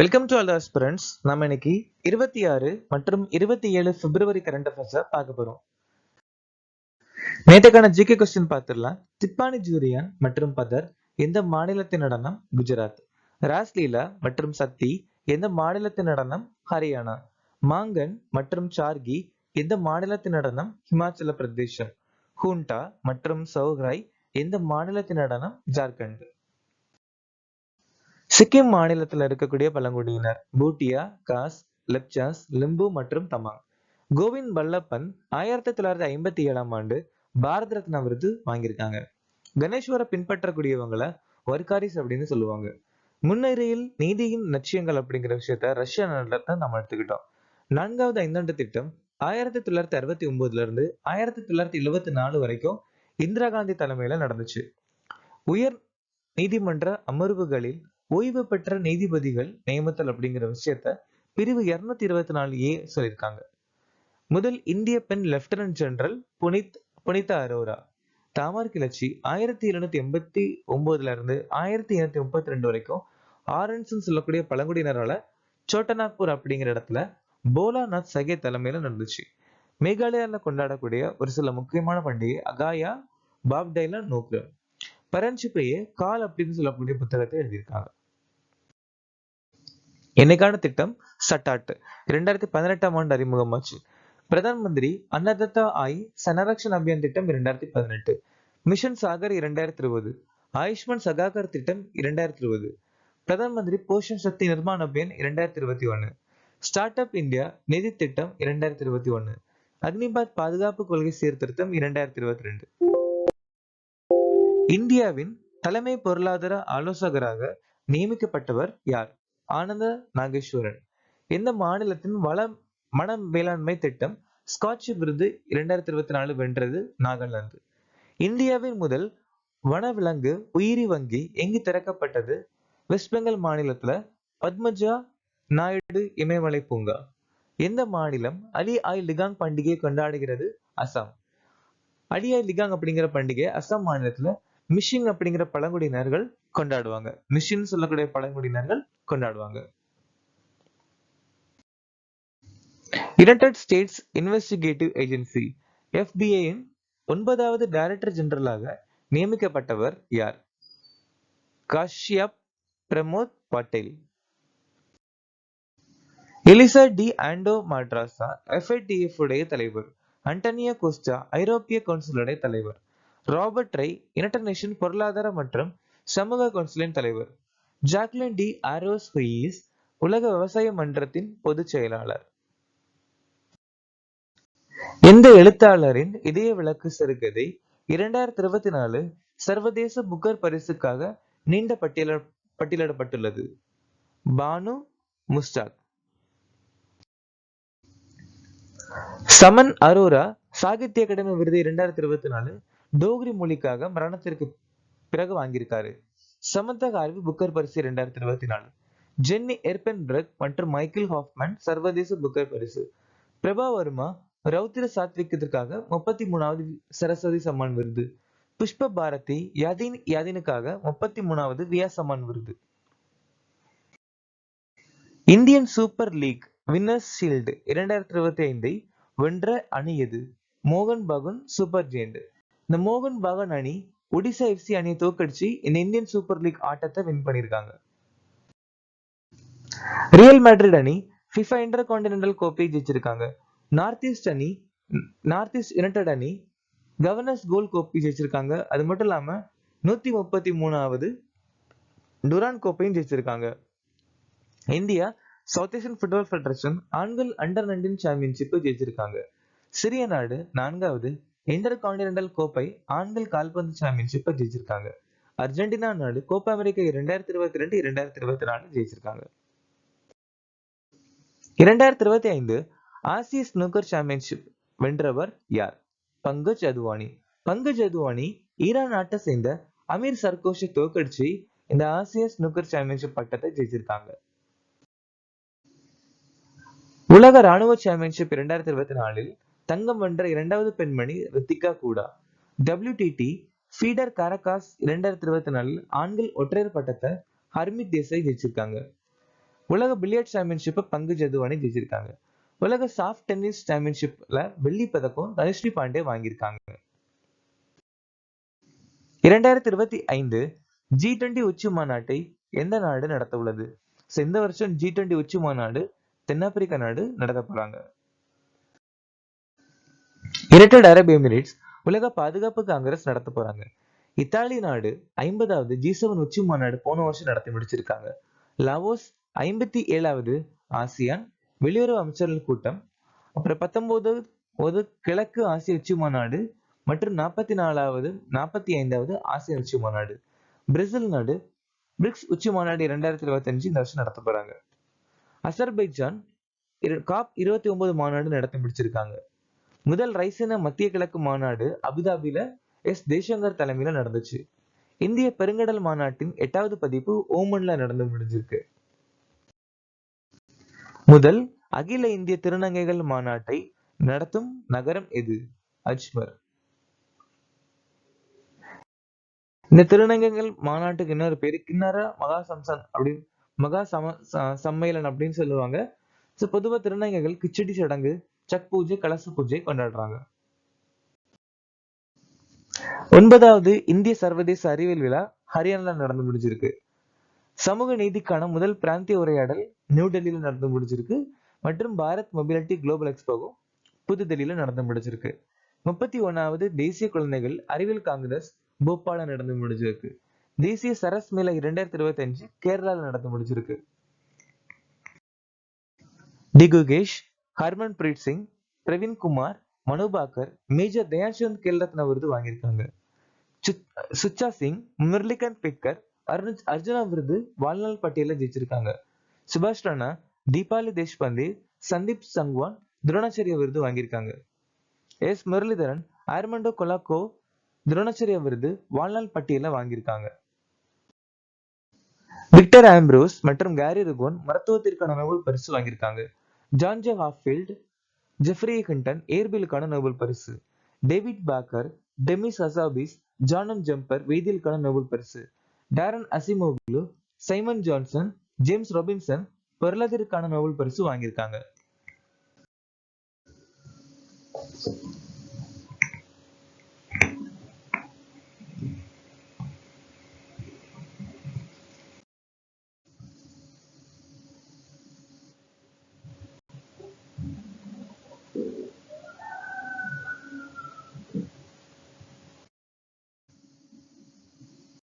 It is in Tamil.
Welcome to all the aspirants. நம்ம இன்னைக்கு 26 மற்றும் 27 பிப்ரவரி கரண்ட் அஃபேர்ஸை பார்க்க போறோம். நேற்றுக்கான ஜிகே கொஸ்டின் பார்த்துடலாம். திப்பானி ஜூரியான் மற்றும் பதர் எந்த மாநிலத்தின் நடனம்? குஜராத். ராஸ்லீலா மற்றும் சக்தி எந்த மாநிலத்தின் நடனம்? ஹரியானா. மாங்கன் மற்றும் சார்கி எந்த மாநிலத்தின் நடனம்? ஹிமாச்சல பிரதேசம். ஹூண்டா மற்றும் சௌஹ்ராய் எந்த மாநிலத்தின் நடனம்? ஜார்க்கண்ட். சிக்கிம் மாநிலத்தில் இருக்கக்கூடிய பழங்குடியினர் பூட்டியா, காஸ், லெப்சாஸ், லிம்பு மற்றும் தமாங். கோவிந்த் பல்லப் பந்த் 1957ஆம் ஆண்டு பாரத் ரத்னா விருது வாங்கியிருக்காங்க. கணேஸ்வரை பின்பற்றக்கூடியவங்களை வர்காரிஸ் அப்படின்னு சொல்லுவாங்க. முன்னிலையில் நீதியின் லட்சியங்கள் அப்படிங்கிற விஷயத்த ரஷ்யா நாட்டில் நம்ம எடுத்துக்கிட்டோம். 4வது ஐந்தாண்டு திட்டம் 1969 இருந்து 1974 வரைக்கும் இந்திரா காந்தி தலைமையில நடந்துச்சு. உயர் நீதிமன்ற அமர்வுகளில் ஓய்வு பெற்ற நீதிபதிகள் நியமித்தல் அப்படிங்கிற விஷயத்த பிரிவு 224A சொல்லியிருக்காங்க. முதல் இந்திய பெண் லெப்டினன்ட் ஜெனரல் புனிதா அரோரா. தாமர் கிளர்ச்சி 1789 இருந்து 1832 வரைக்கும் ஆரன்ஸ் சொல்லக்கூடிய பழங்குடியினரால சோட்டநாக்பூர் அப்படிங்கிற இடத்துல போலாநாத் சகே தலைமையில நடந்துச்சு. மேகாலயால கொண்டாடக்கூடிய ஒரு சில முக்கியமான பண்டிகை அகாயா, பாப்டைலா, நோக்ரம். பரஞ்சிப்பையே கால் அப்படின்னு சொல்லக்கூடிய புத்தகத்தை எழுதியிருக்காங்க. என்னைக்கான திட்டம் சட்டாட் 2018ஆம் ஆண்டு அறிமுகமாச்சு. பிரதான் மந்திரி அன்னதத்தா ஆய் சனரக்ஷன் அபியான் திட்டம் 2018. மிஷன் சாகர் 2020. ஆயுஷ்மான் சகாகர் திட்டம் 2020. Pradhan Mantri Poshan Shakti Nirman Abhiyan 2021. Start up India நிதி திட்டம் 2021. அக்னிபாத் பாதுகாப்பு கொள்கை சீர்திருத்தம் 2022. இந்தியாவின் தலைமை பொருளாதார ஆலோசகராக நியமிக்கப்பட்டவர் யார்? ஆனந்த நாகேஸ்வரன். எந்த மாநிலத்தின் மன மேலாண்மை திட்டம் ஸ்காட்ச் விருது 2024 வென்றது? நாகாலாந்து. இந்தியாவின் முதல் வனவிலங்கு உயிரி வங்கி எங்கு திறக்கப்பட்டது? வெஸ்ட் பெங்கால் மாநிலத்துல பத்மஜா நாயுடு இமயமலை பூங்கா. எந்த மாநிலம் அலி ஆய் லிகாங் பண்டிகையை கொண்டாடுகிறது? அசாம். அலி ஆய் லிகாங் அப்படிங்கிற பண்டிகை அசாம் மாநிலத்துல மிஷிங் அப்படிங்கிற பழங்குடியினர்கள் கொண்டாடுவாங்க. மிஷின் சொல்லக்கூடிய பழங்குடியினர்கள் கொண்டாடுவாங்க. யுனைடெட் ஸ்டேட்ஸ் இன்வெஸ்டிகேட்டிவ் ஏஜென்சி FBI-யின் 9வது டைரக்டர் ஜெனரலாக நியமிக்கப்பட்டவர் யார்? Kashyap Pramod Patel. Elisa de Anda Madrazo FATF உடைய தலைவர். அண்டோனியோ கோஸ்டா ஐரோப்பிய கவுன்சிலுடைய தலைவர். ராபர்ட் ரை யுனைடெட் நேஷன் பொருளாதார மற்றும் சமூக கவுன்சிலின் தலைவர். ஜாக்லின் டி ஆரோஸ் ஹுயிஸ் உலக விவசாய மன்றத்தின் பொதுச் செயலாளர். எந்த எழுத்தாளரின் இதய விளக்கு சிறுகதை 2024 சர்வதேச புக்கர் பரிசுக்காக நீண்ட பட்டியலிடப்பட்டுள்ளது? பானு முஸ்டாக். சமன் அரோரா சாகித்ய அகாடமி விருது 2024 டோக்ரி மொழிக்காக மரணத்திற்கு பிறகு வாங்கியிருக்காரு. சமந்தா ஹார்வி புக்கர் பரிசு 2024. ஜென்னி எர்பென்பர்க் மற்றும் மைக்கேல் ஹாஃப்மேன் சர்வதேச புக்கர் பரிசு. பிரபா வர்மா ரௌத்திர சாத்விகத்திற்காக 33வது சரஸ்வதி சம்மான் விருது. புஷ்ப பாரதி யாதினுக்காக 33வது வியா சம்மான் விருது. Indian super league winners shield 2025 வென்ற அணி எது? மோகன் பகான் சூப்பர் ஜெயண்ட். இந்த மோகன் பகான் அணி ஒடிசா FC அணியை தோக்கடிச்சு இந்த இந்தியன் சூப்பர் லீக் ஆட்டத்தை வின் பண்ணிருக்காங்க. ரியல் மேட்ரிட் அணி FIFA இன்டர் கான்டினென்டல் கோப்பையை ஜெயிச்சிருக்காங்க. நார்த் ஈஸ்ட் யுனைடெட் அணி கவர்னர்ஸ் கோல் கோப்பை ஜெயிச்சிருக்காங்க. அது மட்டும் இல்லாம 133வது டுரான் கோப்பையும் ஜெயிச்சிருக்காங்க. India South Asian football federation ஆண்கள் அண்டர் 19 சாம்பியன்ஷிப்பை ஜெயிச்சிருக்காங்க. சிறிய நாடு 4வது இன்டர் கான்டினென்டல் கோப்பை ஆண்கள் கால்பந்து சாம்பியன்ஷிப்பை ஜெயிச்சிருக்காங்க. அர்ஜென்டினா நாடு கோப்பா அமெரிக்கா 2022 2024 ஜெயிச்சிருக்காங்க. 2025 ஆசிய ஸ்னூக்கர் சாம்பியன்ஷிப் வென்றவர் யார்? பங்கஜ் அத்வானி. பங்கஜ் அத்வானி ஈரான் நாட்டை சேர்ந்த அமீர் சர்கோஷை தோக்கடிச்சு இந்த ஆசிய ஸ்னூக்கர் சாம்பியன்ஷிப் பட்டத்தை ஜெயிச்சிருக்காங்க. உலக ராணுவ சாம்பியன்ஷிப் 2024 தங்கம் வென்ற 2வது பெண்மணி ரித்திகா கூடா. WTT ஃபீடர் காரகாஸ் 2024 ஆண்கள் ஒற்றையர் பட்டத்தை ஹர்மித் தேசாய் ஜெயிச்சிருக்காங்க. உலக பில்லியர்ட் சாம்பியன்ஷிப்பை பங்கு ஜதுவானி ஜெயிச்சிருக்காங்க. உலக சாஃப்ட் டென்னிஸ் சாம்பியன்ஷிப்ல வெள்ளி பதக்கம் தனுஸ்ரீ பாண்டே வாங்கியிருக்காங்க. 2025 G20 உச்சி மாநாட்டை எந்த நாடு நடத்த உள்ளது? இந்த வருஷம் G20 உச்சி மாநாடு தென்னாப்பிரிக்கா நாடு நடத்த போறாங்க. யுனைடெட் அரப் எமிரேட்ஸ் உலக பாதுகாப்பு காங்கிரஸ் நடத்த போறாங்க. இத்தாலி நாடு 50வது G7 உச்சி மாநாடு போன வருஷம் நடத்தி முடிச்சிருக்காங்க. லாவோஸ் 57வது ஆசியான் வெளியுறவு அமைச்சர்கள் கூட்டம், அப்புறம் 19வது கிழக்கு ஆசிய உச்சி மாநாடு மற்றும் 45வது ஆசிய உச்சி மாநாடு. பிரேசில் நாடு பிரிக்ஸ் உச்சி மாநாடு 2025 இந்த வருஷம் நடத்த போறாங்க. அசர்பைஜான் COP 29 மாநாடு நடத்தி முடிச்சிருக்காங்க. முதல் ரைசினா மத்திய கிழக்கு மாநாடு அபுதாபில ஜெய்சங்கர் தலைமையில நடந்துச்சு. இந்திய பெருங்கடல் மாநாட்டின் 8வது பதிப்பு ஓமன்ல நடந்து முடிஞ்சிருக்கு. முதல் அகில இந்திய திருநங்கைகள் மாநாட்டை நடத்தும் நகரம் எது? அஜ்மர். இந்த திருநங்கைகள் மாநாட்டுக்கு இன்னொரு பேரு கிண்ணற மகா சம்மேளன் அப்படின்னு சொல்லுவாங்க. பொதுவா திருநங்கைகள் கிச்சடி சடங்கு, சக் பூஜை, கலச பூஜை கொண்டாடுறாங்க. 9வது இந்திய சர்வதேச அறிவியல் விழா ஹரியானால நடந்து முடிஞ்சிருக்கு. சமூக நீதிக்கான முதல் பிராந்திய உரையாடல் நியூ டெல்லியில நடந்து முடிஞ்சிருக்கு மற்றும் பாரத் மொபிலிட்டி குளோபல் எக்ஸ்போவும் புது டெல்லியில நடந்து முடிஞ்சிருக்கு. 31வது தேசிய குழந்தைகள் அறிவியல் காங்கிரஸ் போபால நடந்து முடிஞ்சிருக்கு. தேசிய சரஸ் மேளா 2025 கேரளால நடந்து முடிஞ்சிருக்கு. டி குகேஷ், ஹர்மன் பிரீத் சிங், பிரவீன் குமார், மனு பாக்கர் மேஜர் தயான்சந்த் கேல்ரத்ன விருது வாங்கியிருக்காங்க. சுச்சா சிங், முரளிகாந்த் பிட்கர் அர்ஜுனா விருது வாழ்நாள் பட்டியல ஜெயிச்சிருக்காங்க. சுபாஷ் ராணா, தீபாலி தேஷ்பாண்டே, சந்தீப் சங்வான் துரோணாச்சாரிய விருது வாங்கியிருக்காங்க. எஸ் முரளிதரன், ஆர்மண்டோ கொலாக்கோ துரோணாச்சாரிய விருது வாழ்நாள் பட்டியல வாங்கியிருக்காங்க. விக்டர் ஆம்ப்ரோஸ் மற்றும் கேரி ருகோன் மருத்துவத்திற்கான நோபல் பரிசு வாங்கியிருக்காங்க. John J Hopfield, Geoffrey Hinton இயற்பியலுக்கான நோபல் பரிசு. David Baker, Demis Hassabis, John Jumper வேதியியலுக்கான நோபல் பரிசு. Daron Acemoglu, Simon Johnson, James Robinson பொருளாதாரத்திற்கான நோபல் பரிசு வாங்கியிருக்காங்க.